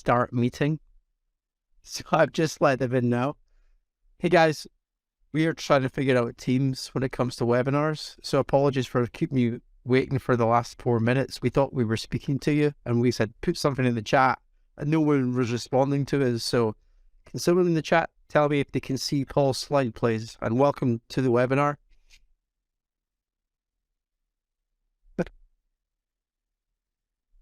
start meeting. So I've just let them in now. Hey guys, we are trying to figure out Teams when it comes to webinars. So apologies for keeping you waiting for the last 4 minutes. We thought we were speaking to you and we said, put something in the chat and no one was responding to us. So can someone in the chat tell me if they can see Paul's slide, please? And welcome to the webinar.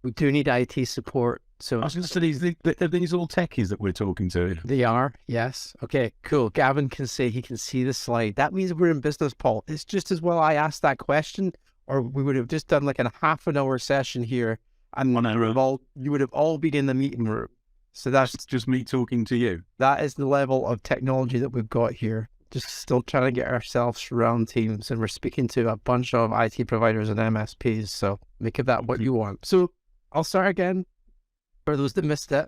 We do need IT support. So I was going to say, are these all techies that we're talking to? They are, yes. Okay, cool. Gavin can say he can see the slide. That means we're in business, Paul. It's just as well I asked that question, or we would have just done like a half an hour session here, and you would have all been in the meeting room. So that's just me talking to you. That is the level of technology that we've got here. Just still trying to get ourselves around Teams, and we're speaking to a bunch of IT providers and MSPs. So make of that what you want. So I'll start again. For those that missed it,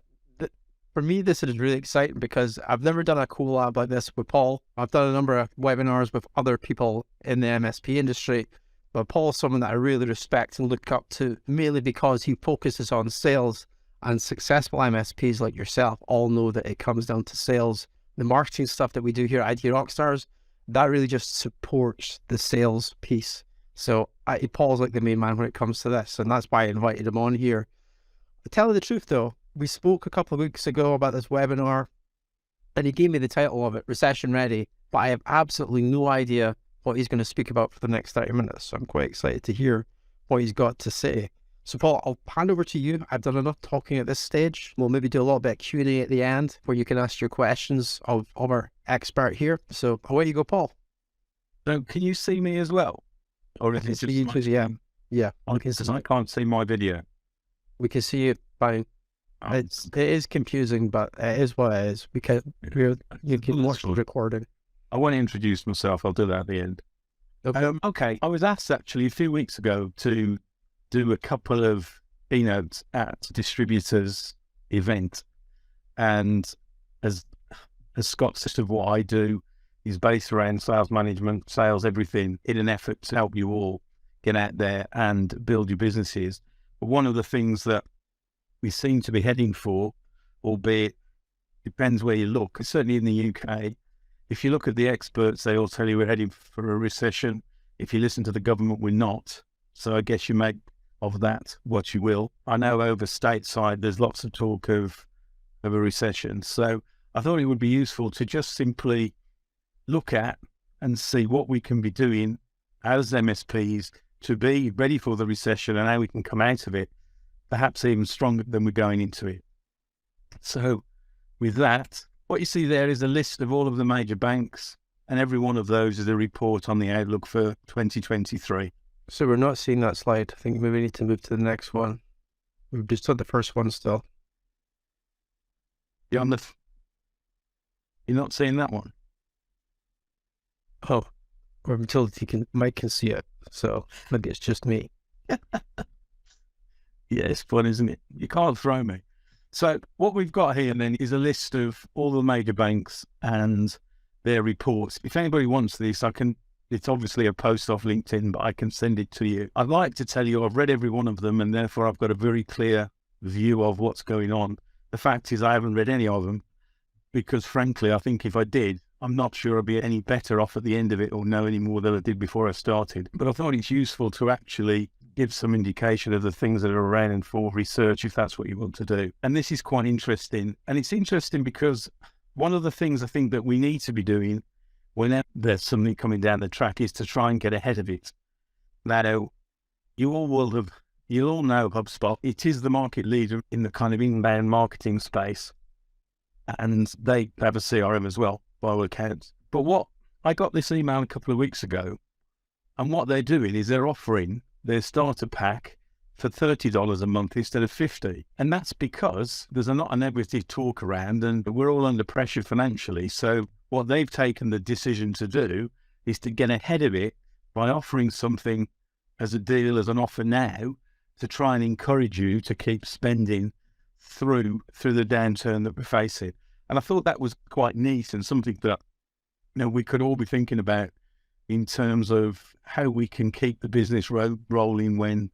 for me, this is really exciting because I've never done a collab like this with Paul. I've done a number of webinars with other people in the MSP industry, but Paul is someone that I really respect and look up to, mainly because he focuses on sales, and successful MSPs like yourself all know that it comes down to sales. The marketing stuff that we do here at IT Rockstars, that really just supports the sales piece. So Paul's like the main man when it comes to this, and that's why I invited him on here. To tell you the truth though, we spoke a couple of weeks ago about this webinar and he gave me the title of it, Recession Ready, but I have absolutely no idea what he's going to speak about for the next 30 minutes. So I'm quite excited to hear what he's got to say. So Paul, I'll hand over to you. I've done enough talking at this stage. We'll maybe do a little bit of Q&A at the end where you can ask your questions of our expert here. So away you go, Paul. So can you see me as well? Or is it just yeah. I can't see my video. We can see it fine. It is confusing, but it is what it is. You can watch the recording. I want to introduce myself. I'll do that at the end. Okay. I was asked actually a few weeks ago to do a couple of keynotes at distributors event, and as Scott said, of what I do is based around sales management, sales everything, in an effort to help you all get out there and build your businesses. But one of the things that we seem to be heading for, albeit depends where you look, certainly in the UK, if you look at the experts, they all tell you we're heading for a recession. If you listen to the government, we're not. So I guess you make of that what you will. I know over stateside, there's lots of talk of a recession. So I thought it would be useful to just simply look at and see what we can be doing as MSPs to be ready for the recession and how we can come out of it, perhaps even stronger than we're going into it. So with that, what you see there is a list of all of the major banks, and every one of those is a report on the outlook for 2023. So we're not seeing that slide. I think maybe we need to move to the next one. We've just done the first one still. You're not seeing that one? Oh, or until Mike can see it. So maybe it's just me. Yeah, it's fun, isn't it? You can't throw me. So what we've got here then is a list of all the major banks and their reports. If anybody wants this, it's obviously a post off LinkedIn, but I can send it to you. I'd like to tell you I've read every one of them, and therefore I've got a very clear view of what's going on. The fact is I haven't read any of them because frankly, I think if I did, I'm not sure I'd be any better off at the end of it or know any more than I did before I started. But I thought it's useful to actually give some indication of the things that are around and for research if that's what you want to do. And this is quite interesting. And it's interesting because one of the things I think that we need to be doing whenever there's something coming down the track is to try and get ahead of it. Now, you all know HubSpot. It is the market leader in the kind of inbound marketing space. And they have a CRM as well, by all accounts. But I got this email a couple of weeks ago, and what they're doing is they're offering their starter pack for $30 a month instead of $50. And that's because there's not a negative talk around and we're all under pressure financially. So what they've taken the decision to do is to get ahead of it by offering something as a deal, as an offer now, to try and encourage you to keep spending through the downturn that we're facing. And I thought that was quite neat and something that we could all be thinking about in terms of how we can keep the business rolling when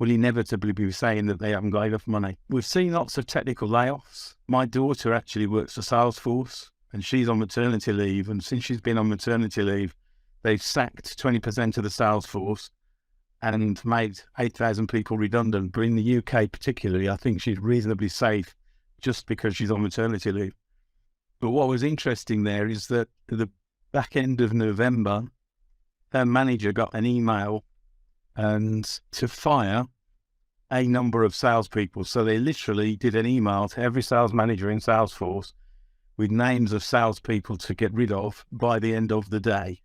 will inevitably be saying that they haven't got enough money. We've seen lots of technical layoffs. My daughter actually works for Salesforce, and she's on maternity leave. And since she's been on maternity leave, they've sacked 20% of the sales force and made 8,000 people redundant. But in the UK particularly, I think she's reasonably safe just because she's on maternity leave. But what was interesting there is that at the back end of November, her manager got an email and to fire a number of salespeople. So they literally did an email to every sales manager in Salesforce with names of salespeople to get rid of by the end of the day.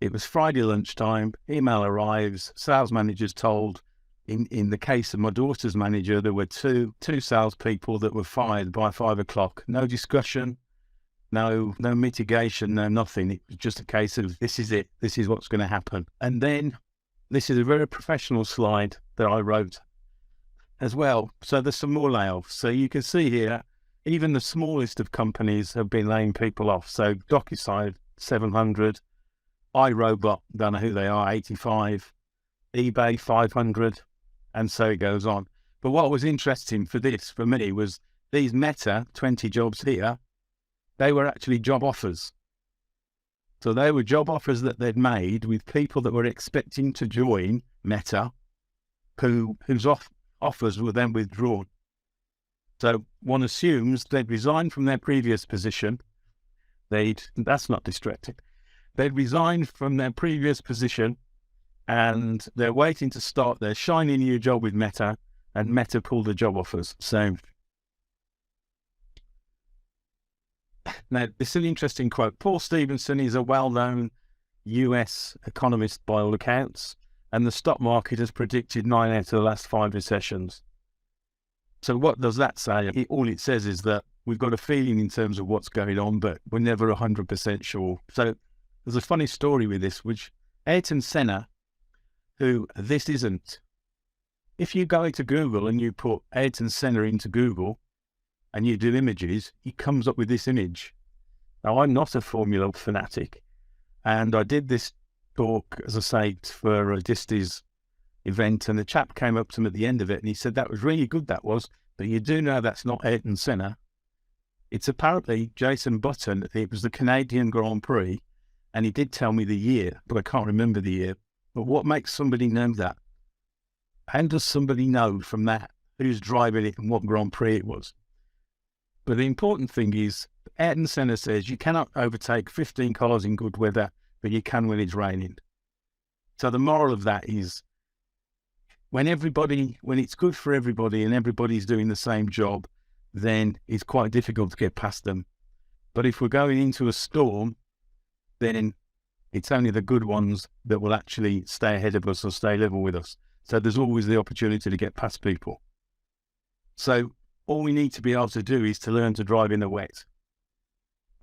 It was Friday lunchtime, email arrives, sales managers told, in the case of my daughter's manager, there were two salespeople that were fired by 5 o'clock. No discussion, no mitigation, no nothing. It was just a case of, this is it, this is what's going to happen. And then, this is a very professional slide that I wrote as well. So there's some more layoffs. So you can see here, even the smallest of companies have been laying people off. So DocuSign, 700, iRobot, don't know who they are, 85, eBay, 500, and so it goes on. But what was interesting for me, was these Meta 20 jobs here, they were actually job offers. So they were job offers that they'd made with people that were expecting to join Meta, whose offers were then withdrawn. So one assumes they'd resigned from their previous position. That's not distracting. They'd resigned from their previous position and they're waiting to start their shiny new job with Meta, and Meta pulled the job offers. So now, this is an interesting quote. Paul Stevenson is a well-known US economist by all accounts, and the stock market has predicted 9 out of the last 5 recessions. So what does that say? All it says is that we've got a feeling in terms of what's going on, but we're never 100% sure. So there's a funny story with this, which Ayrton Senna, who this isn't, if you go into Google and you put Ayrton Senna into Google and you do images, he comes up with this image. Now, I'm not a Formula fanatic, and I did this talk, as I say, for a Disty's event, and the chap came up to me at the end of it and he said, that was really good, that was, but you do know that's not Ayrton Senna. It's apparently Jason Button. It was the Canadian Grand Prix, and he did tell me the year, but I can't remember the year. But what makes somebody know that? How does somebody know from that who's driving it and what Grand Prix it was? But the important thing is, Ayrton Senna says you cannot overtake 15 cars in good weather, but you can when it's raining. So the moral of that is, when it's good for everybody and everybody's doing the same job, then it's quite difficult to get past them. But if we're going into a storm, then it's only the good ones that will actually stay ahead of us or stay level with us. So there's always the opportunity to get past people. So all we need to be able to do is to learn to drive in the wet.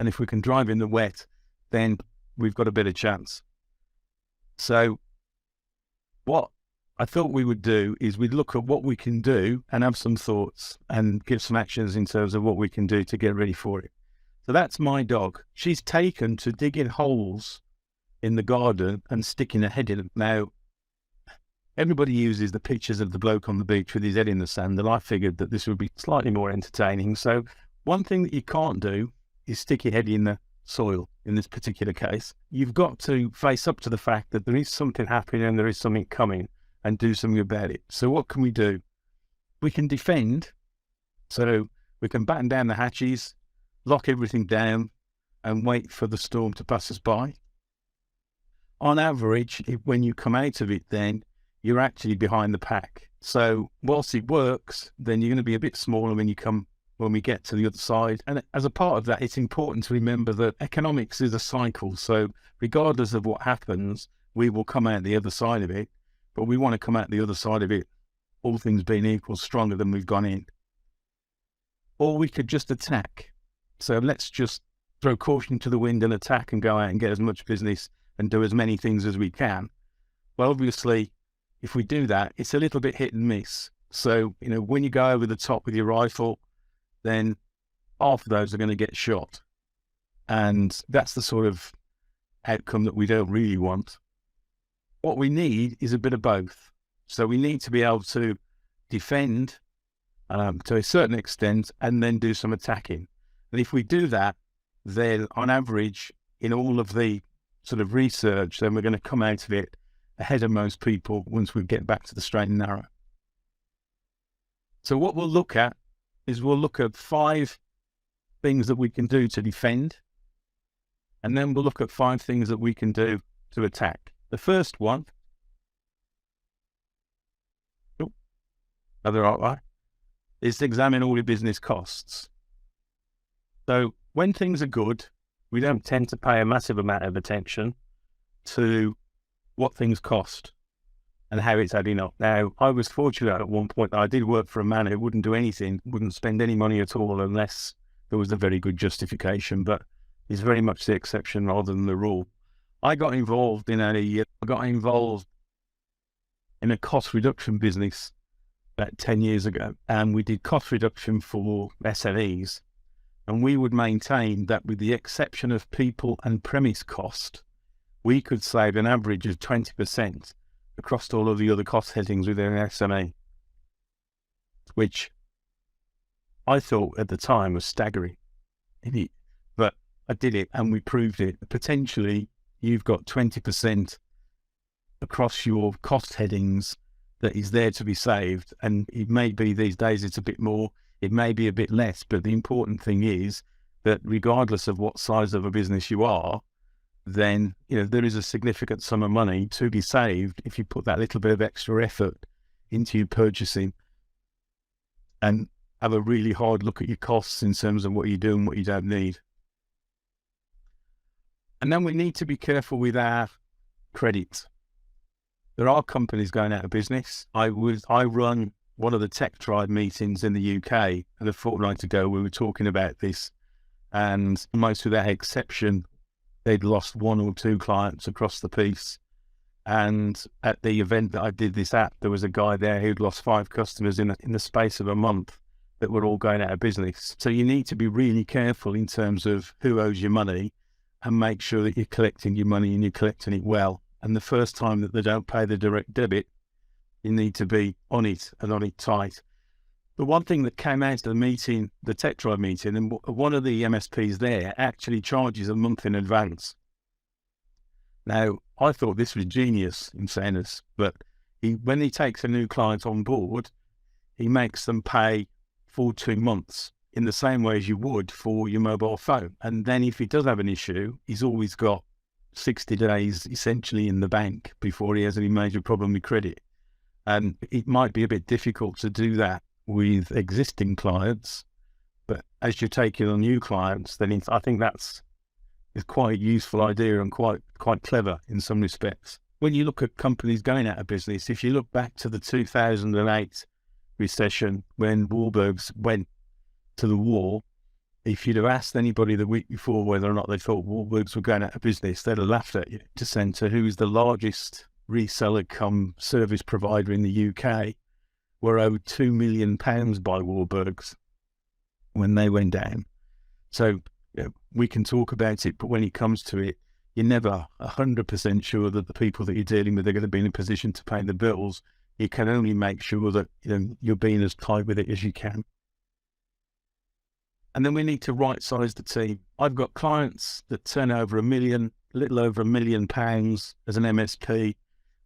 And if we can drive in the wet, then we've got a better chance. So what I thought we would do is we'd look at what we can do and have some thoughts and give some actions in terms of what we can do to get ready for it. So that's my dog. She's taken to digging holes in the garden and sticking her head in them. Now, everybody uses the pictures of the bloke on the beach with his head in the sand, and I figured that this would be slightly more entertaining. So one thing that you can't do is stick your head in the soil in this particular case. You've got to face up to the fact that there is something happening and there is something coming, and do something about it. So what can we do? We can defend. So we can batten down the hatches, lock everything down, and wait for the storm to pass us by. On average, when you come out of it, then you're actually behind the pack. So whilst it works, then you're going to be a bit smaller when we get to the other side. And as a part of that, it's important to remember that economics is a cycle. So regardless of what happens, we will come out the other side of it, but we want to come out the other side of it, all things being equal, stronger than we've gone in. Or we could just attack. So let's just throw caution to the wind and attack and go out and get as much business and do as many things as we can. Well, obviously, if we do that, it's a little bit hit and miss. So, when you go over the top with your rifle, then half of those are going to get shot. And that's the sort of outcome that we don't really want. What we need is a bit of both. So we need to be able to defend to a certain extent and then do some attacking. And if we do that, then on average, in all of the sort of research, then we're going to come out of it ahead of most people once we get back to the straight and narrow. So what we'll look at is we'll look at 5 things that we can do to defend, and then we'll look at 5 things that we can do to attack. The first one, is to examine all your business costs. So when things are good, we don't tend to pay a massive amount of attention to what things cost and how it's adding up. Now, I was fortunate at one point. I did work for a man who wouldn't do anything, wouldn't spend any money at all unless there was a very good justification, but it's very much the exception rather than the rule. I got involved in a cost reduction business about 10 years ago, and we did cost reduction for SMEs, and we would maintain that with the exception of people and premise cost, we could save an average of 20% across all of the other cost headings within an SME, which I thought at the time was staggering. But I did it and we proved it. Potentially, you've got 20% across your cost headings that is there to be saved. And it may be these days it's a bit more, it may be a bit less, but the important thing is that regardless of what size of a business you are, then there is a significant sum of money to be saved if you put that little bit of extra effort into your purchasing and have a really hard look at your costs in terms of what you do and what you don't need. And then we need to be careful with our credit. There are companies going out of business. I run one of the Tech Tribe meetings in the UK, and a fortnight ago we were talking about this, and almost without exception, they'd lost 1 or 2 clients across the piece. And at the event that I did this at, there was a guy there who'd lost 5 customers in the space of a month that were all going out of business. So you need to be really careful in terms of who owes you money and make sure that you're collecting your money and you're collecting it well. And the first time that they don't pay the direct debit, you need to be on it and on it tight. The one thing that came out of the meeting, the Tech Tribe meeting, and one of the MSPs there actually charges a month in advance. Now, I thought this was genius in fairness, but when he takes a new client on board, he makes them pay for 2 months in the same way as you would for your mobile phone. And then if he does have an issue, he's always got 60 days essentially in the bank before he has any major problem with credit. And it might be a bit difficult to do that with existing clients, but as you're taking on new clients, then I think it's quite a useful idea and quite clever in some respects. When you look at companies going out of business, if you look back to the 2008 recession when Wahlbergs went to the wall, if you'd have asked anybody the week before whether or not they thought Wahlbergs were going out of business, they'd have laughed at you. To Centre, who is the largest reseller cum service provider in the UK, were owed £2 million by Wahlbergs when they went down. So we can talk about it, but when it comes to it, you're never 100% sure that the people that you're dealing with are going to be in a position to pay the bills. You can only make sure that you're being as tight with it as you can. And then we need to right-size the team. I've got clients that turn over a little over £1 million as an MSP,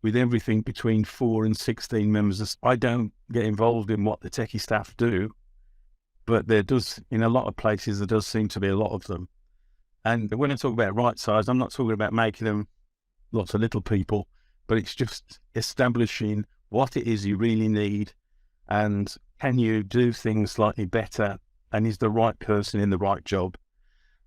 with everything between 4 and 16 members. I don't get involved in what the techie staff do, but there does, in a lot of places, there does seem to be a lot of them. And when I talk about right size, I'm not talking about making them lots of little people, but it's just establishing what it is you really need and can you do things slightly better, and is the right person in the right job?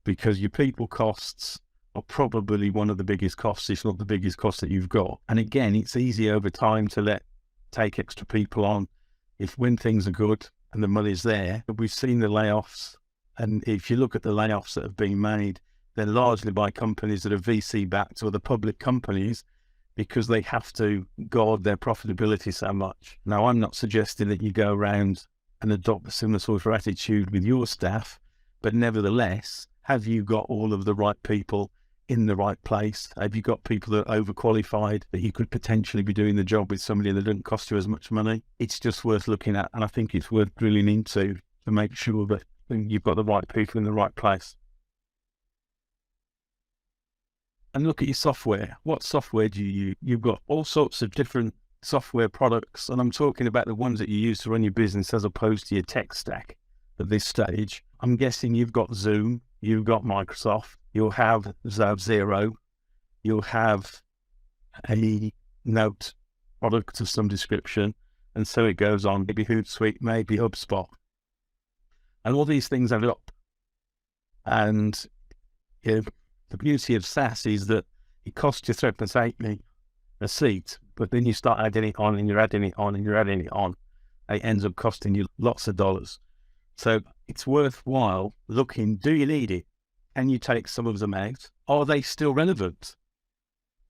Because your people costs are probably one of the biggest costs, if not the biggest cost that you've got. And again, it's easy over time to take extra people on when things are good and the money's there. But we've seen the layoffs, and if you look at the layoffs that have been made, they're largely by companies that are VC backed or the public companies, because they have to guard their profitability so much. Now, I'm not suggesting that you go around and adopt a similar sort of attitude with your staff, but nevertheless, have you got all of the right people in the right place? Have you got people that are overqualified that you could potentially be doing the job with somebody that doesn't cost you as much money? It's just worth looking at, and I think it's worth drilling into to make sure that you've got the right people in the right place. And look at your software. What software do you use? You've got all sorts of different software products, and I'm talking about the ones that you use to run your business as opposed to your tech stack at this stage. I'm guessing you've got Zoom, you've got Microsoft, you'll have Xero, you'll have a note product of some description, and so it goes on. Maybe Hootsuite, maybe HubSpot. And all these things add up. And the beauty of SaaS is that it costs you £3.80 a seat, but then you start adding it on and you're adding it on and you're adding it on. It ends up costing you lots of dollars. So it's worthwhile looking, do you need it? Can you take some of them out? Are they still relevant?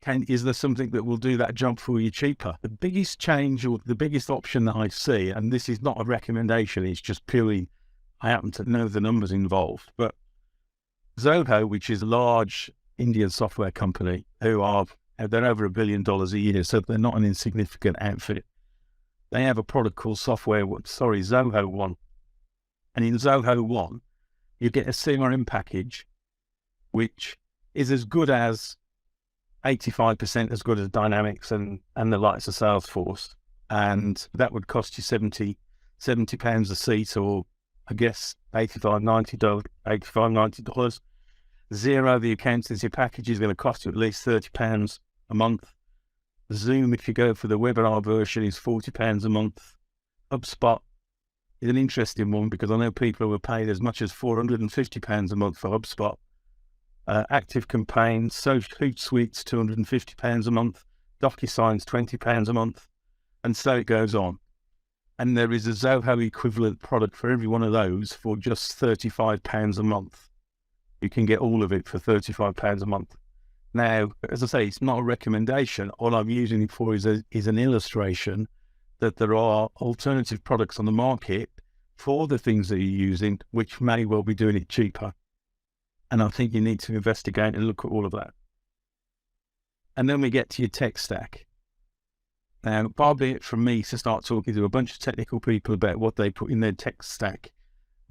Is there something that will do that job for you cheaper? The biggest change or the biggest option that I see, and this is not a recommendation, it's just purely, I happen to know the numbers involved, but Zoho, which is a large Indian software company, they're over $1 billion a year, so they're not an insignificant outfit. They have a product called Zoho One. And in Zoho One, you get a CRM package, which is as good as 85% as good as Dynamics and the likes of Salesforce. And that would cost you £70 a seat, or I guess $85, $90. Xero, the accountancy package, is going to cost you at least £30 a month. Zoom, if you go for the webinar version, is £40 a month. HubSpot is an interesting one because I know people who are paid as much as £450 a month for HubSpot. Active Campaigns, Hootsuite's £250 a month. DocuSign's £20 a month. And so it goes on. And there is a Zoho equivalent product for every one of those for just £35 a month. You can get all of it for £35 a month. Now, as I say, it's not a recommendation. All I'm using it for is an illustration that there are alternative products on the market for the things that you're using, which may well be doing it cheaper. And I think you need to investigate and look at all of that. And then we get to your tech stack. Now, far be it from me to start talking to a bunch of technical people about what they put in their tech stack,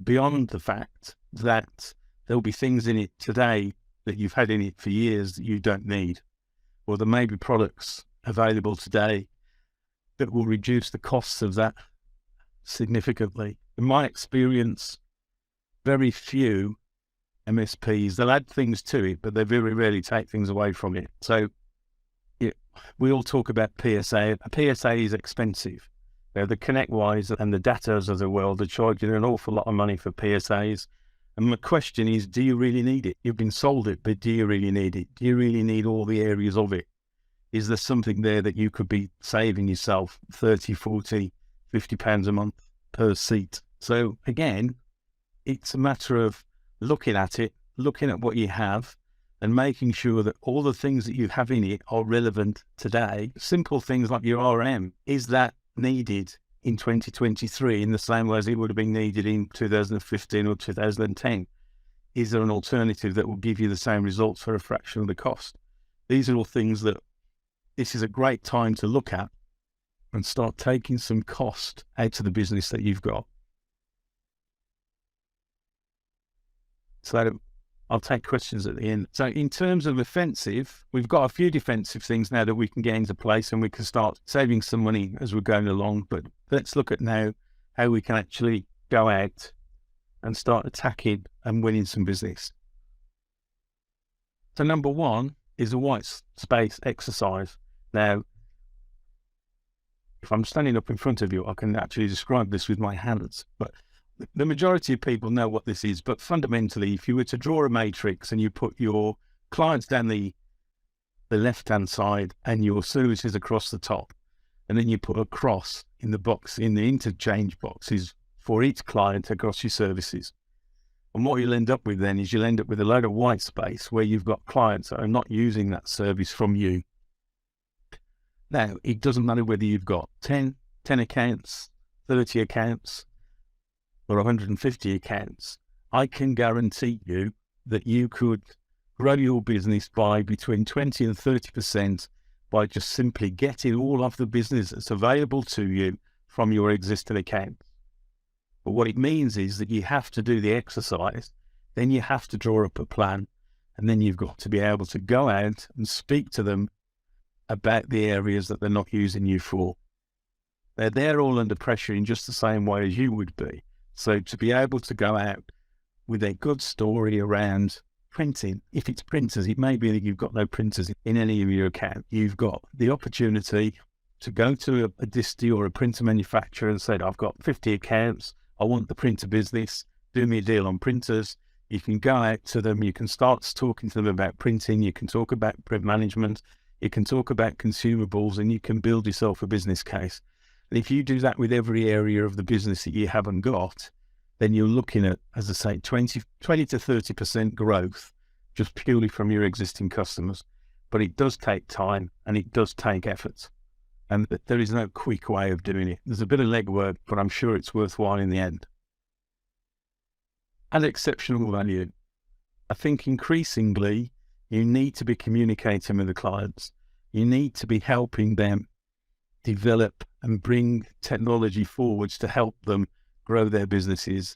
beyond the fact that there'll be things in it today that you've had in it for years that you don't need. Or there may be products available today that will reduce the costs of that significantly. In my experience, very few MSPs, they'll add things to it, but they very rarely take things away from it. So we all talk about PSA. A PSA is expensive. The ConnectWise and the Datas of the world are charging an awful lot of money for PSAs. And my question is, do you really need it? You've been sold it, but do you really need it? Do you really need all the areas of it? Is there something there that you could be saving yourself 30, 40, £50 a month per seat? So again, it's a matter of looking at it, looking at what you have, and making sure that all the things that you have in it are relevant today. Simple things like your RM, is that needed in 2023 in the same way as it would have been needed in 2015 or 2010? Is there an alternative that will give you the same results for a fraction of the cost? These are all things that this is a great time to look at and start taking some cost out of the business that you've got. So I'll take questions at the end. So in terms of offensive, we've got a few defensive things now that we can get into place, and we can start saving some money as we're going along. But let's look at now how we can actually go out and start attacking and winning some business. So number one is a white space exercise. Now, if I'm standing up in front of you, I can actually describe this with my hands, but the majority of people know what this is. But fundamentally, if you were to draw a matrix and you put your clients down the left-hand side and your services across the top, and then you put a cross in the box, in the interchange boxes for each client across your services. And what you'll end up with then is you'll end up with a load of white space where you've got clients that are not using that service from you. Now, it doesn't matter whether you've got 10 accounts, 30 accounts, or 150 accounts. I can guarantee you that you could grow your business by between 20 and 30% by just simply getting all of the business that's available to you from your existing account. But what it means is that you have to do the exercise, then you have to draw up a plan, and then you've got to be able to go out and speak to them about the areas that they're not using you for. They're all under pressure in just the same way as you would be. So to be able to go out with a good story around printing, if it's printers, it may be that you've got no printers in any of your account. You've got the opportunity to go to a distie or a printer manufacturer and say, I've got 50 accounts, I want the printer business, do me a deal on printers. You can go out to them, you can start talking to them about printing, you can talk about print management, you can talk about consumables, and you can build yourself a business case. And if you do that with every area of the business that you haven't got, then you're looking at, as I say, 20 to 30% growth just purely from your existing customers. But it does take time and it does take effort. And there is no quick way of doing it. There's a bit of legwork, but I'm sure it's worthwhile in the end. And exceptional value. I think increasingly you need to be communicating with the clients. You need to be helping them develop and bring technology forwards to help them grow their businesses.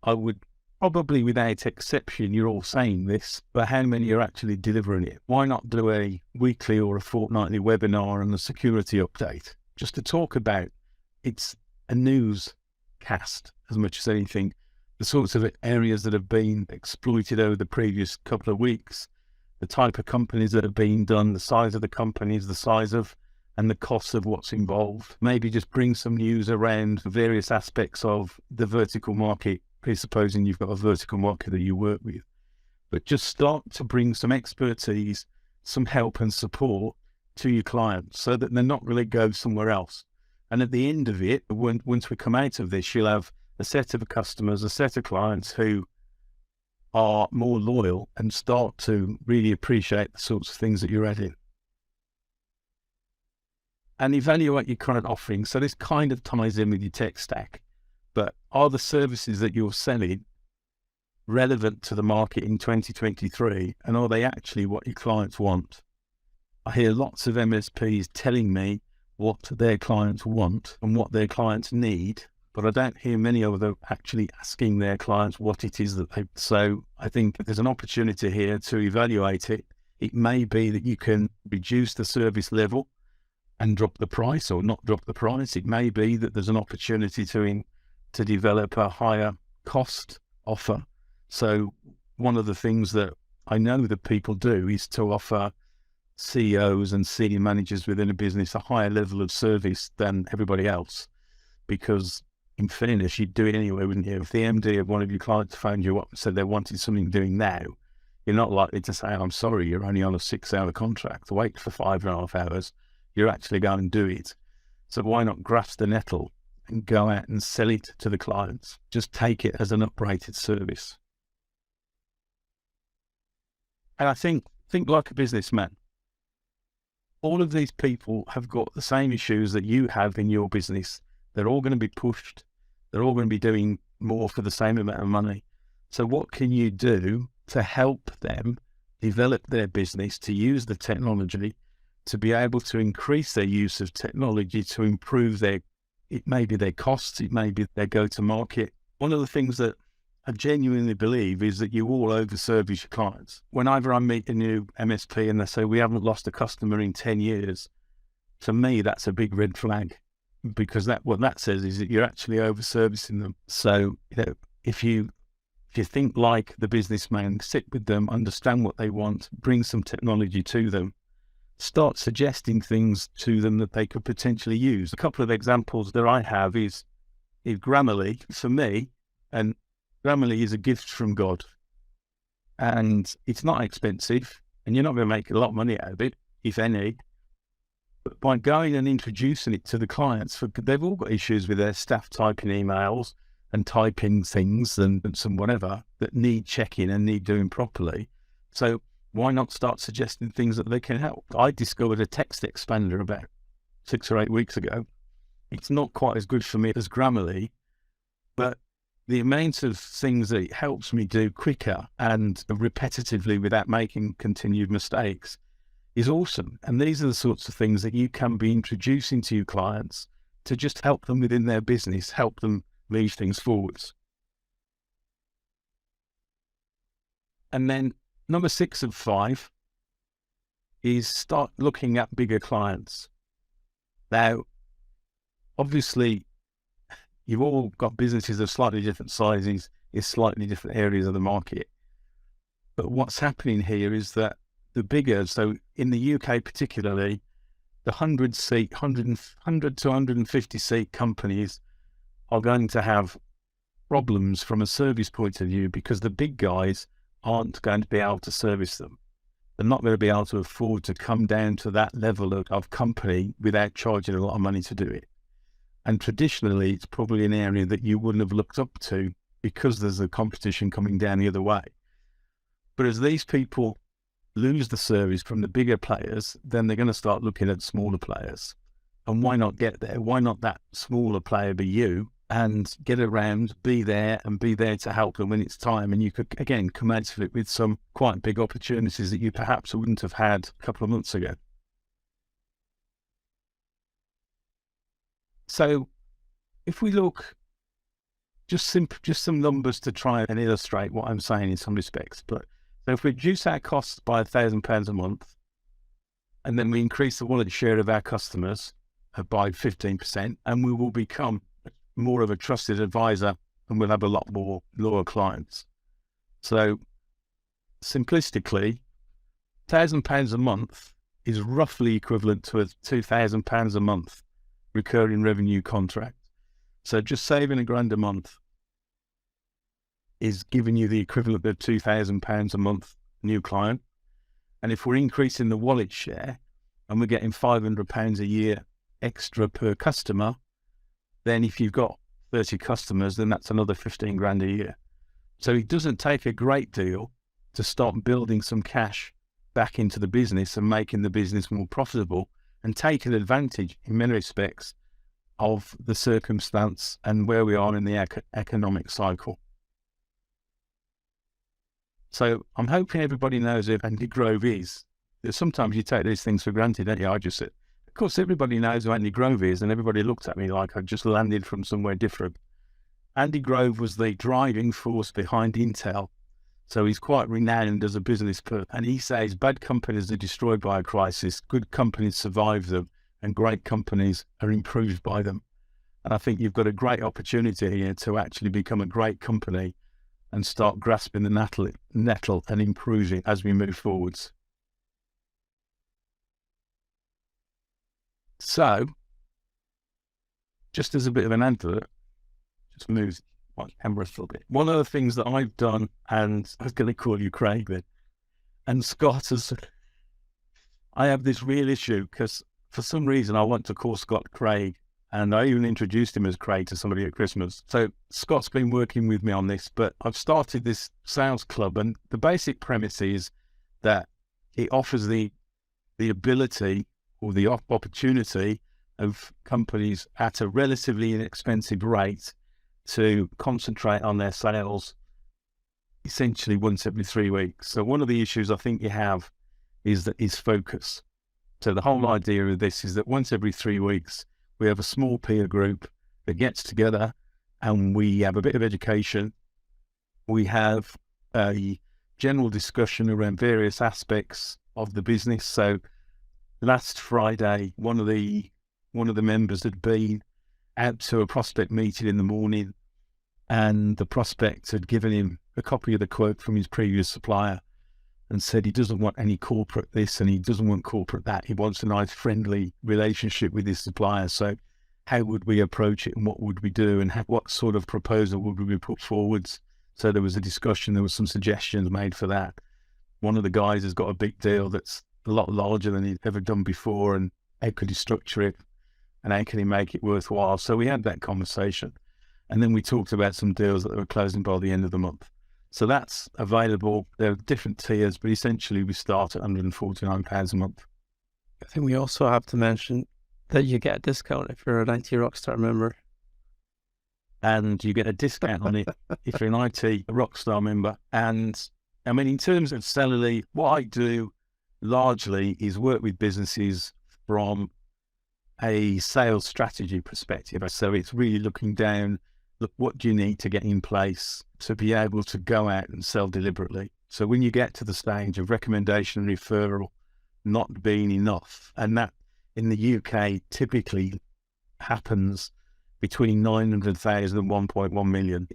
I would probably, without exception, you're all saying this, but how many are actually delivering it? Why not do a weekly or a fortnightly webinar and a security update just to talk about it's a news cast as much as anything, the sorts of areas that have been exploited over the previous couple of weeks, the type of companies that have been done, the size of the companies, the size of and the costs of what's involved. Maybe just bring some news around various aspects of the vertical market, presupposing you've got a vertical market that you work with. But just start to bring some expertise, some help and support to your clients so that they're not really go somewhere else. And at the end of it, once we come out of this, you'll have a set of customers, a set of clients who are more loyal and start to really appreciate the sorts of things that you're adding. And evaluate your current offerings. So this kind of ties in with your tech stack, but are the services that you're selling relevant to the market in 2023? And are they actually what your clients want? I hear lots of MSPs telling me what their clients want and what their clients need, but I don't hear many of them actually asking their clients what it is that they... So I think there's an opportunity here to evaluate it. It may be that you can reduce the service level and drop the price, or not drop the price. It may be that there's an opportunity to develop a higher cost offer. So one of the things that I know that people do is to offer CEOs and senior managers within a business a higher level of service than everybody else, because in fairness, you'd do it anyway, wouldn't you? If the MD of one of your clients phoned you up and said they wanted something doing now, you're not likely to say, I'm sorry, you're only on a 6-hour contract. Wait for 5.5 hours. You're actually going and do it. So why not grasp the nettle and go out and sell it to the clients? Just take it as an uprated service. And I think like a businessman. All of these people have got the same issues that you have in your business. They're all going to be pushed. They're all going to be doing more for the same amount of money. So what can you do to help them develop their business, to use the technology, to be able to increase their use of technology to improve it may be their costs, it may be their go-to-market. One of the things that I genuinely believe is that you all overservice your clients. Whenever I meet a new MSP and they say, we haven't lost a customer in 10 years, to me, that's a big red flag, because what that says is that you're actually overservicing them. So, if you think like the businessman, sit with them, understand what they want, bring some technology to them, start suggesting things to them that they could potentially use. A couple of examples that I have is Grammarly for me, and Grammarly is a gift from God, and it's not expensive, and you're not going to make a lot of money out of it, if any. But by going and introducing it to the clients, they've all got issues with their staff typing emails and typing things and some whatever that need checking and need doing properly. So why not start suggesting things that they can help? I discovered a text expander about 6 or 8 weeks ago. It's not quite as good for me as Grammarly, but the amount of things that it helps me do quicker and repetitively without making continued mistakes is awesome. And these are the sorts of things that you can be introducing to your clients to just help them within their business, help them move things forwards. And then number 6 of 5 is start looking at bigger clients. Now, obviously, you've all got businesses of slightly different sizes in slightly different areas of the market. But what's happening here is that the bigger, so in the UK particularly, the 100 to 150 seat companies are going to have problems from a service point of view because the big guys aren't going to be able to service them. They're not going to be able to afford to come down to that level of company without charging a lot of money to do it. And traditionally, it's probably an area that you wouldn't have looked up to because there's a competition coming down the other way. But as these people lose the service from the bigger players, then they're going to start looking at smaller players. And why not get there? Why not that smaller player be you and get around, be there to help them when it's time? And you could, again, commensurate with some quite big opportunities that you perhaps wouldn't have had a couple of months ago. So if we look, just some numbers to try and illustrate what I'm saying in some respects. But so if we reduce our costs by £1,000 a month, and then we increase the wallet share of our customers by 15%, and we will become more of a trusted advisor and we'll have a lot more loyal clients. So simplistically, £1,000 a month is roughly equivalent to a £2,000 a month recurring revenue contract. So just saving £1,000 a month is giving you the equivalent of £2,000 a month new client. And if we're increasing the wallet share and we're getting £500 a year extra per customer, then if you've got 30 customers, then that's another £15,000 a year. So it doesn't take a great deal to start building some cash back into the business and making the business more profitable and taking advantage in many respects of the circumstance and where we are in the economic cycle. So I'm hoping everybody knows who Andy Grove is. Sometimes you take these things for granted, don't you? I just said, of course, everybody knows who Andy Grove is, and everybody looked at me like I'd just landed from somewhere different. Andy Grove was the driving force behind Intel. So he's quite renowned as a business person. And he says bad companies are destroyed by a crisis, good companies survive them, and great companies are improved by them. And I think you've got a great opportunity here to actually become a great company and start grasping the nettle and improving as we move forwards. So, just as a bit of an advert, just move my camera a little bit. One of the things that I've done, and I was going to call you Craig then, and Scott has, I have this real issue because for some reason I want to call Scott Craig, and I even introduced him as Craig to somebody at Christmas. So Scott's been working with me on this, but I've started this sales club, and the basic premise is that it offers the ability or the opportunity of companies at a relatively inexpensive rate to concentrate on their sales essentially once every 3 weeks. So one of the issues I think you have is focus. So the whole idea of this is that once every 3 weeks, we have a small peer group that gets together and we have a bit of education. We have a general discussion around various aspects of the business. So last Friday, one of the members had been out to a prospect meeting in the morning, and the prospect had given him a copy of the quote from his previous supplier and said he doesn't want any corporate this and he doesn't want corporate that. He wants a nice friendly relationship with his supplier. So how would we approach it and what would we do and what sort of proposal would we put forwards? So there was a discussion, there was some suggestions made for that. One of the guys has got a big deal that's a lot larger than he'd ever done before, and how could he structure it and how can he make it worthwhile? So we had that conversation, and then we talked about some deals that were closing by the end of the month. So that's available. There are different tiers, but essentially we start at £149 a month. I think we also have to mention that you get a discount if you're an IT Rockstar member. and you get a discount on it if you're an IT Rockstar member. And I mean, in terms of salary, what I do largely is work with businesses from a sales strategy perspective. So it's really looking down, look, what do you need to get in place to be able to go out and sell deliberately? So when you get to the stage of recommendation and referral not being enough, and that in the UK typically happens between 900,000 and 1.1 million.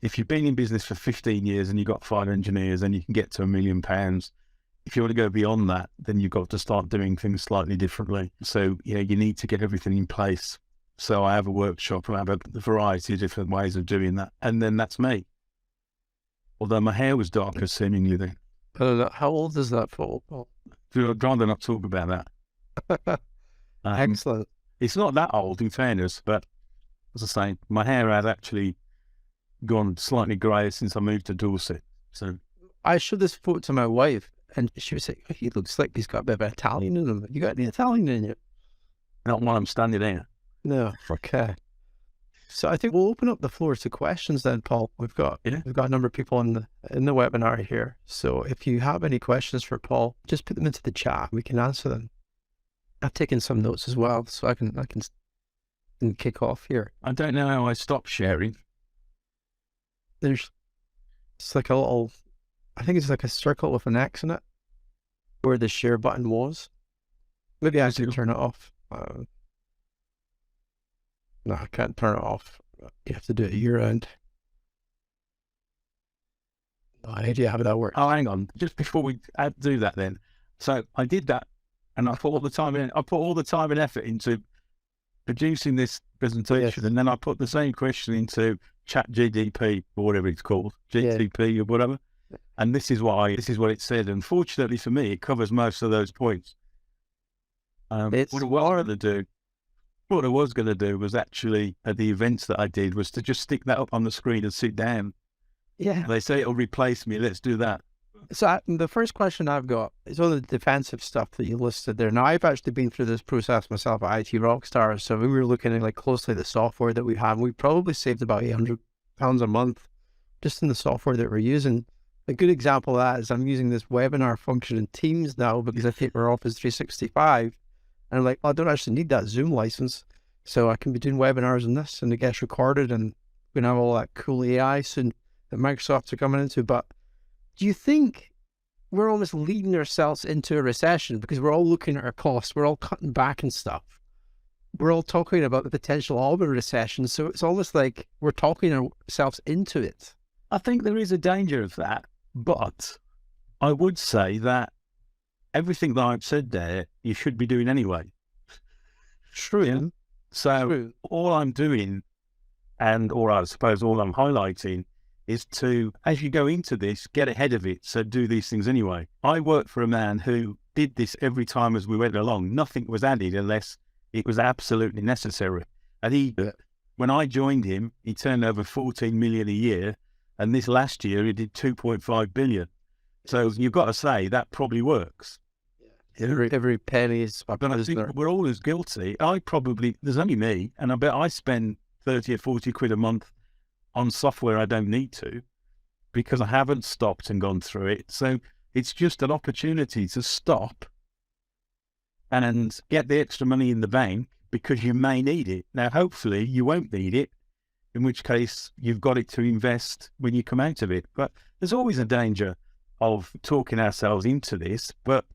If you've been in business for 15 years and you've got 5 engineers, then you can get to £1 million. If you want to go beyond that, then you've got to start doing things slightly differently. So, you need to get everything in place. So I have a workshop and I have a variety of different ways of doing that. And then that's me. Although my hair was darker seemingly then. How old is that for? I'd rather not talk about that. Excellent. It's not that old in fairness, but as I say, my hair has actually gone slightly grey since I moved to Dorset. So I showed this photo to my wife and she was like, he looks like he's got a bit of Italian in him. You got any Italian in you? Not while I'm standing there. No, okay. So I think we'll open up the floor to questions then, Paul. We've got a number of people in the webinar here. So if you have any questions for Paul, just put them into the chat. We can answer them. I've taken some notes as well, so I can kick off here. I don't know how I stopped sharing. It's like a little, I think it's like a circle with an X in it, where the share button was. Maybe I should turn it off. No, I can't turn it off. You have to do it your end. No idea how that works. Oh, hang on. Just before we do that then. So I did that and I put all the time in. I put all the time and effort into producing this presentation, and then I put the same question into ChatGPT or whatever it's called, GTP or whatever. And this is what it said. Unfortunately for me, it covers most of those points. What I was going to do was actually, at the events that I did, was to just stick that up on the screen and sit down. Yeah. They say it'll replace me. Let's do that. So the first question I've got is on the defensive stuff that you listed there. Now, I've actually been through this process myself at IT Rockstars. So we were looking at closely the software that we have. We probably saved about £800 a month just in the software that we're using. A good example of that is I'm using this webinar function in Teams now because I take our Office 365. And I'm like, I don't actually need that Zoom license. So I can be doing webinars on this and it gets recorded and we can have all that cool AI soon that Microsoft are coming into. But do you think we're almost leading ourselves into a recession because we're all looking at our costs, we're all cutting back and stuff. We're all talking about the potential of a recession. So it's almost like we're talking ourselves into it. I think there is a danger of that, but I would say that everything that I've said there, you should be doing anyway. True. Yeah? So all I'm doing, or I suppose all I'm highlighting, is to, as you go into this, get ahead of it. So do these things anyway. I worked for a man who did this every time as we went along. Nothing was added unless it was absolutely necessary. And when I joined him, he turned over 14 million a year. And this last year, he did 2.5 billion. So you've got to say that probably works. Every penny is. But I think we're all as guilty. There's only me, and I bet I spend 30 or 40 quid a month on software I don't need to because I haven't stopped and gone through it. So it's just an opportunity to stop and get the extra money in the bank because you may need it. Now, hopefully you won't need it, in which case you've got it to invest when you come out of it. But there's always a danger of talking ourselves into this, but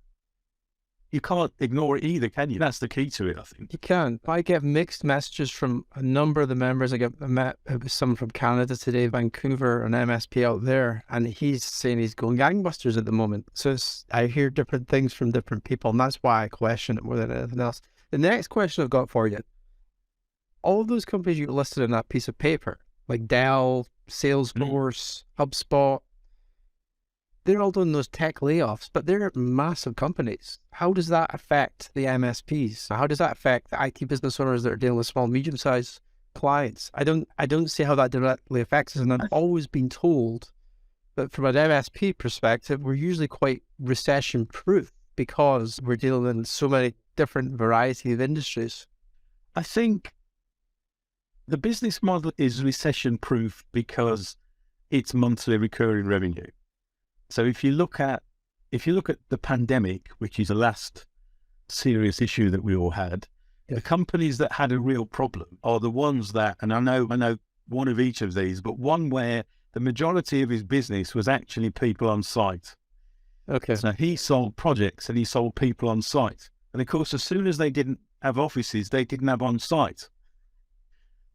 you can't ignore it either, can you? That's the key to it, I think. You can. I get mixed messages from a number of the members. I met someone from Canada today, Vancouver, an MSP out there, and he's saying he's going gangbusters at the moment. So I hear different things from different people, and that's why I question it more than anything else. The next question I've got for you, all of those companies you listed in that piece of paper, like Dell, Salesforce, HubSpot, they're all doing those tech layoffs, but they're massive companies. How does that affect the MSPs? How does that affect the IT business owners that are dealing with small, medium-sized clients? I don't see how that directly affects us. And I've always been told that from an MSP perspective, we're usually quite recession-proof because we're dealing in so many different variety of industries. I think The business model is recession-proof because it's monthly recurring revenue. So if you look at the pandemic, which is the last serious issue that we all had, the companies that had a real problem are the ones that, and I know one of each of these, but one where the majority of his business was actually people on site. Okay. So he sold projects and he sold people on site. And of course, as soon as they didn't have offices, they didn't have on site.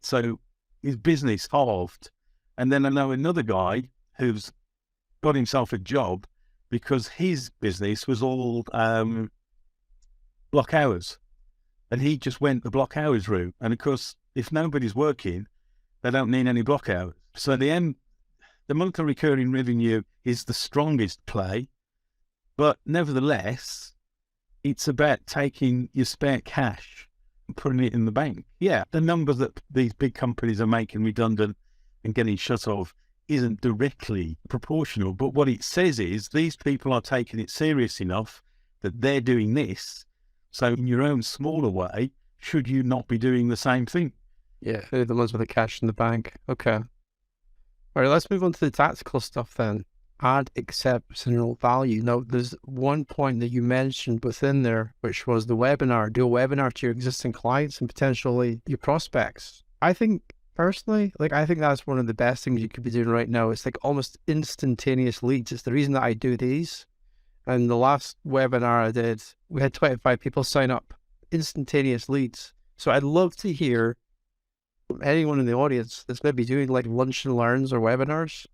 So his business halved. And then I know another guy who's got himself a job because his business was all block hours. And he just went the block hours route. And of course, if nobody's working, they don't need any block hours. So the monthly recurring revenue is the strongest play. But nevertheless, it's about taking your spare cash and putting it in the bank. Yeah, the numbers that these big companies are making redundant and getting shut off isn't directly proportional. But what it says is these people are taking it serious enough that they're doing this. So in your own smaller way, should you not be doing the same thing? Yeah, they're the ones with the cash in the bank. Okay. All right, let's move on to the tactical stuff then. Add exceptional value. Now, there's one point that you mentioned within there, which was the webinar. Do a webinar to your existing clients and potentially your prospects. I think, personally, I think that's one of the best things you could be doing right now. It's like almost instantaneous leads. It's the reason that I do these. And the last webinar I did, we had 25 people sign up, instantaneous leads. So I'd love to hear from anyone in the audience that's maybe doing like lunch and learns or webinars.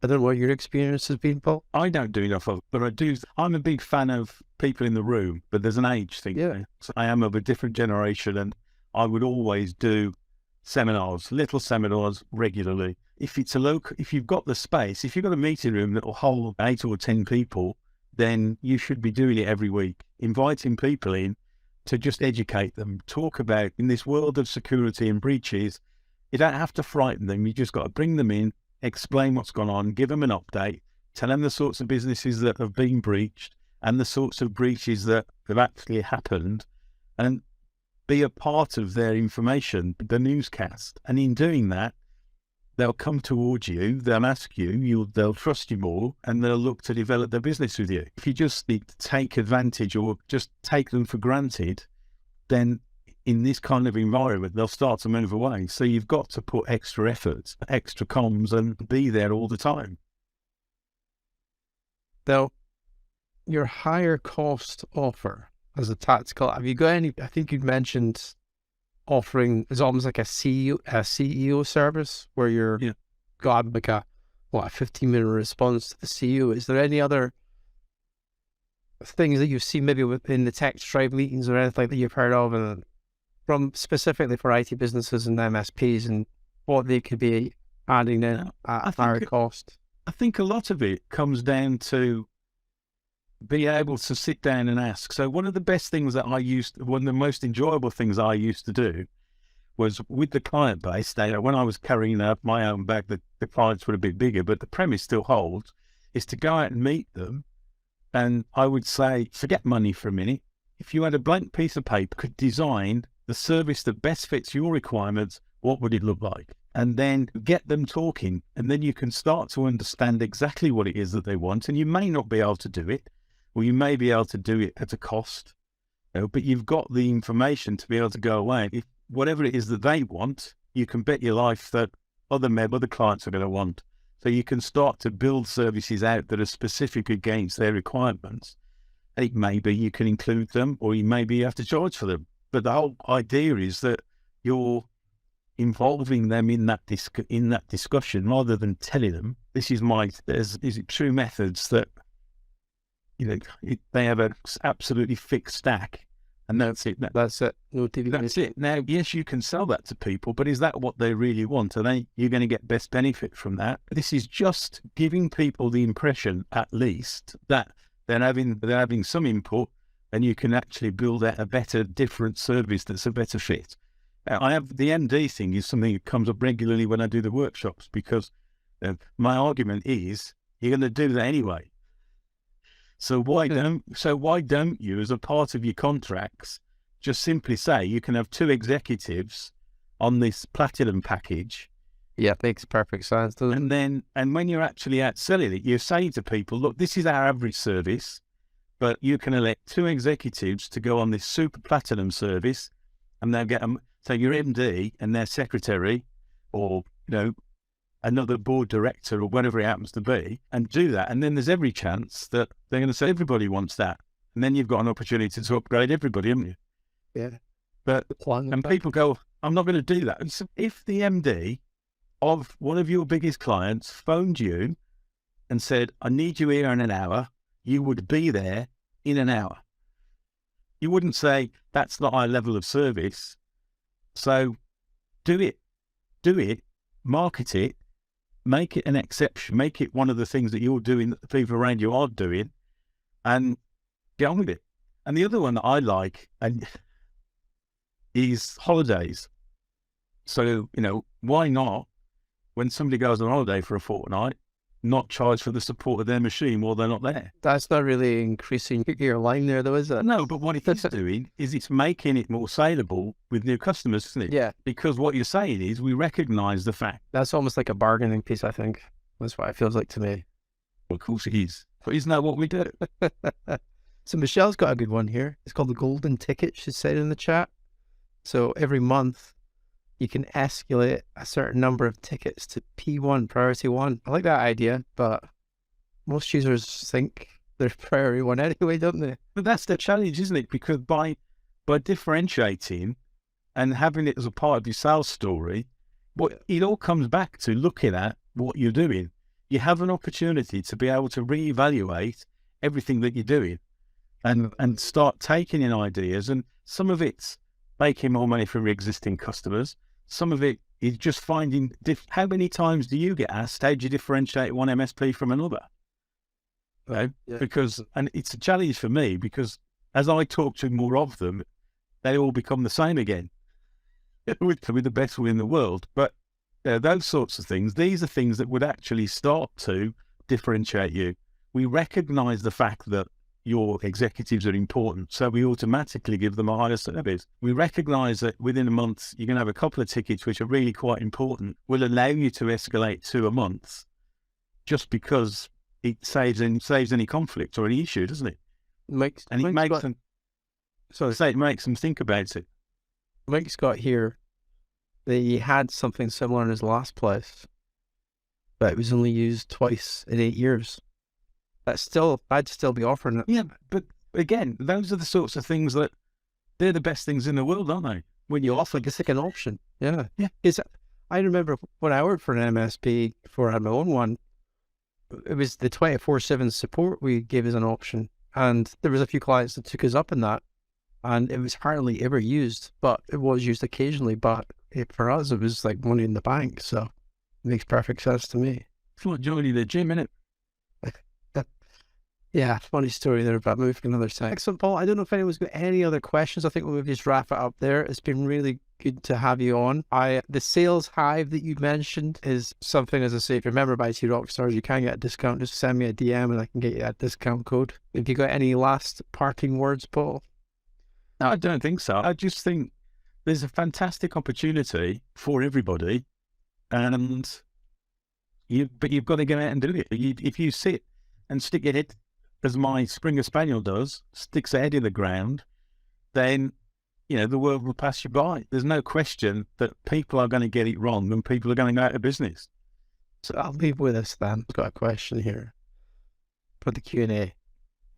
I don't know what your experience has been, Paul. I don't do enough of it, but I do. I'm a big fan of people in the room, but there's an age thing. Yeah. So I am of a different generation, and I would always do seminars, little seminars regularly. If it's if you've got the space, if you've got a meeting room that will hold 8 or 10 people, then you should be doing it every week, inviting people in to just educate them, talk about in this world of security and breaches. You don't have to frighten them. You just got to bring them in, explain what's gone on, give them an update, tell them the sorts of businesses that have been breached and the sorts of breaches that have actually happened, and be a part of their information, the newscast. And in doing that, they'll come towards you, they'll ask you, they'll trust you more, and they'll look to develop their business with you. If you just take advantage or just take them for granted, then in this kind of environment, they'll start to move away. So you've got to put extra effort, extra comms, and be there all the time. Now, your higher cost offer as a tactical, have you got any? I think you mentioned offering is almost like a CEO service where you're got like a 15-minute response to the CEO. Is there any other things that you've seen maybe within the tech tribe meetings or anything like that you've heard of, and from specifically for IT businesses and MSPs, and what they could be adding in at higher cost? I think a lot of it comes down to be able to sit down and ask. So one of the best things that one of the most enjoyable things I used to do was with the client base. When I was carrying up my own bag, the clients were a bit bigger, but the premise still holds, is to go out and meet them. And I would say, forget money for a minute. If you had a blank piece of paper, could design the service that best fits your requirements, what would it look like? And then get them talking. And then you can start to understand exactly what it is that they want. And you may not be able to do it, or you may be able to do it at a cost, but you've got the information to be able to go away. If whatever it is that they want, you can bet your life that other clients are going to want. So you can start to build services out that are specific against their requirements. And it may be you can include them, or you have to charge for them. But the whole idea is that you're involving them in that discussion rather than telling them, this is true methods that, they have an absolutely fixed stack, and that's it. That's it. No TV. That's it. Now, yes, you can sell that to people, but is that what they really want? You're going to get best benefit from that? This is just giving people the impression, at least, that they're having some input, and you can actually build out a better, different service that's a better fit. I have the MD thing is something that comes up regularly when I do the workshops, because my argument is you're going to do that anyway. So why don't you, as a part of your contracts, just simply say you can have 2 executives on this platinum package. Yeah, makes perfect sense, doesn't it? And when you're actually out selling it, you're saying to people, look, this is our average service, but you can elect 2 executives to go on this super platinum service, and they'll get them. So your MD and their secretary, or, another board director or whatever it happens to be, and do that. And then there's every chance that they're going to say everybody wants that. And then you've got an opportunity to upgrade everybody, haven't you? Yeah. But, and people go, I'm not going to do that. And so if the MD of one of your biggest clients phoned you and said, I need you here in an hour, you would be there in an hour. You wouldn't say, that's not our level of service. So do it, market it, make it an exception, make it one of the things that you're doing that the people around you are doing, and get on with it. And the other one that I like is holidays. So, why not, when somebody goes on holiday for a fortnight, not charge for the support of their machine while they're not there? That's not really increasing your line there, though, is it? No, but what it is doing is it's making it more saleable with new customers, isn't it? Yeah. Because what you're saying is we recognise the fact. That's almost like a bargaining piece, I think. That's what it feels like to me. Well, of course it is. But isn't that what we do? So Michelle's got a good one here. It's called the golden ticket, she said in the chat. So every month, you can escalate a certain number of tickets to P1, priority 1. I like that idea, but most users think they're priority 1 anyway, don't they? But that's the challenge, isn't it? Because by differentiating and having it as a part of your sales story, it all comes back to looking at what you're doing. You have an opportunity to be able to reevaluate everything that you're doing and start taking in ideas. And some of it's making more money from your existing customers. Some of it is just finding how many times do you get asked, how do you differentiate one MSP from another? Yeah. Because, and it's a challenge for me, because as I talk to more of them, they all become the same again with the best will in the world. But those sorts of things, these are things that would actually start to differentiate you. We recognize the fact that your executives are important, so we automatically give them a higher service. We recognize that within a month, you're going to have a couple of tickets which are really quite important. We'll allow you to escalate to a month just because it saves any conflict or any issue, doesn't it? It makes them think about it. Mike's got here that he had something similar in his last place, but it was only used twice in 8 years. I'd still be offering it. Yeah, but again, those are the sorts of things that they're the best things in the world, aren't they? When you offer, it's like an option. Yeah. Yeah. I remember when I worked for an MSP before I had my own one, it was the 24/7 support we gave as an option. And there was a few clients that took us up on that, and it was hardly ever used, but it was used occasionally. But for us, it was like money in the bank. So it makes perfect sense to me. It's like joining the gym, innit? Yeah, funny story there, but maybe for another time. Excellent, Paul. I don't know if anyone's got any other questions. I think we'll just wrap it up there. It's been really good to have you on. The sales hive that you mentioned is something, as I say, if you're a member of IT Rockstars, you can get a discount. Just send me a DM and I can get you that discount code. Have you got any last parting words, Paul? No, I don't think so. I just think there's a fantastic opportunity for everybody, but you've got to go out and do it. If you sit and stick your head, as my Springer Spaniel does, sticks their head in the ground, then, the world will pass you by. There's no question that people are going to get it wrong and people are going to go out of business. So I'll leave with us then. I've got a question here for the Q&A.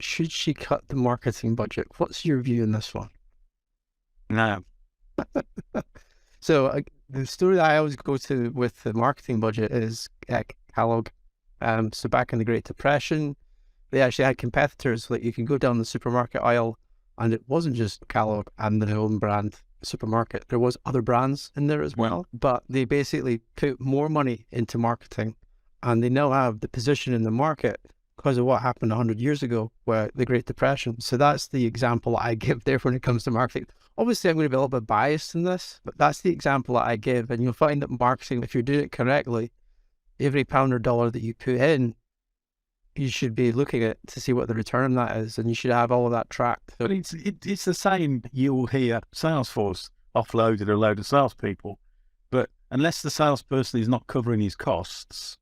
Should she cut the marketing budget? What's your view on this one? No. So the story that I always go to with the marketing budget is Kellogg. So back in the Great Depression, they actually had competitors that you can go down the supermarket aisle, and it wasn't just Kellogg and their own brand supermarket. There was other brands in there as well, but they basically put more money into marketing, and they now have the position in the market because of what happened 100 years ago, where the Great Depression. So that's the example I give there when it comes to marketing. Obviously, I'm going to be a little bit biased in this, but that's the example that I give. And you'll find that marketing, if you're doing it correctly, every pound or dollar that you put in, you should be looking at to see what the return on that is, and you should have all of that tracked. But it's the same. You'll hear Salesforce offloaded a load of salespeople. unless the salesperson is not covering his costs,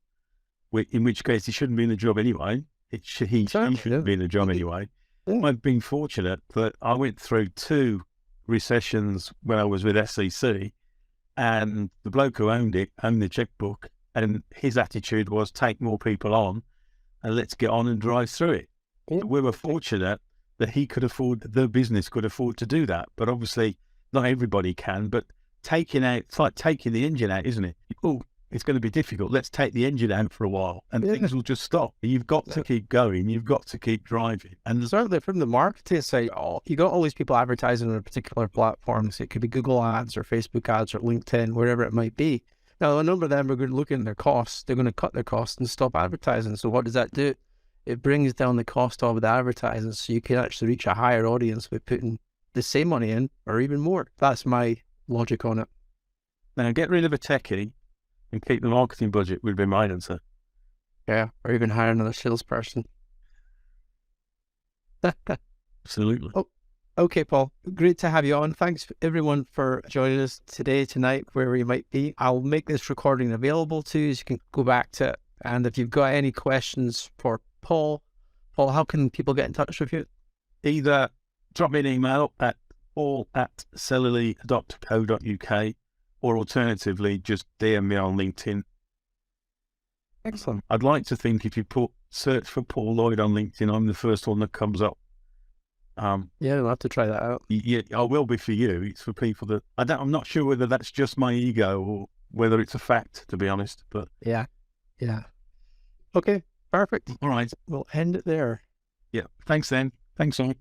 in which case he shouldn't be in the job anyway. He shouldn't be in the job anyway. Yeah. I've been fortunate that I went through 2 recessions when I was with SEC, and the bloke who owned the checkbook, and his attitude was take more people on and let's get on and drive through it. Yeah. We were fortunate that the business could afford to do that. But obviously not everybody can, but it's like taking the engine out, isn't it? Oh, it's going to be difficult. Let's take the engine out for a while and things will just stop. You've got to keep going. You've got to keep driving. And certainly from the marketing side, you got all these people advertising on a particular platform. So it could be Google ads or Facebook ads or LinkedIn, wherever it might be. Now, a number of them are going to look at their costs. They're going to cut their costs and stop advertising. So what does that do? It brings down the cost of the advertising, so you can actually reach a higher audience by putting the same money in or even more. That's my logic on it. Now, get rid of a techie and keep the marketing budget would be my answer. Yeah, or even hire another salesperson. Absolutely. Oh, okay, Paul. Great to have you on. Thanks everyone for joining us today, tonight, wherever you might be. I'll make this recording available to you so you can go back to it. And if you've got any questions for Paul, how can people get in touch with you? Either drop me an email at paul@cellularly.co.uk, or alternatively, just DM me on LinkedIn. Excellent. I'd like to think if you search for Paul Lloyd on LinkedIn, I'm the first one that comes up. Yeah, I'll have to try that out. Yeah, I will be for you. It's for people that I'm not sure whether that's just my ego or whether it's a fact, to be honest. But yeah. Okay, perfect. All right. We'll end it there. Yeah. Thanks then. Thanks, Simon.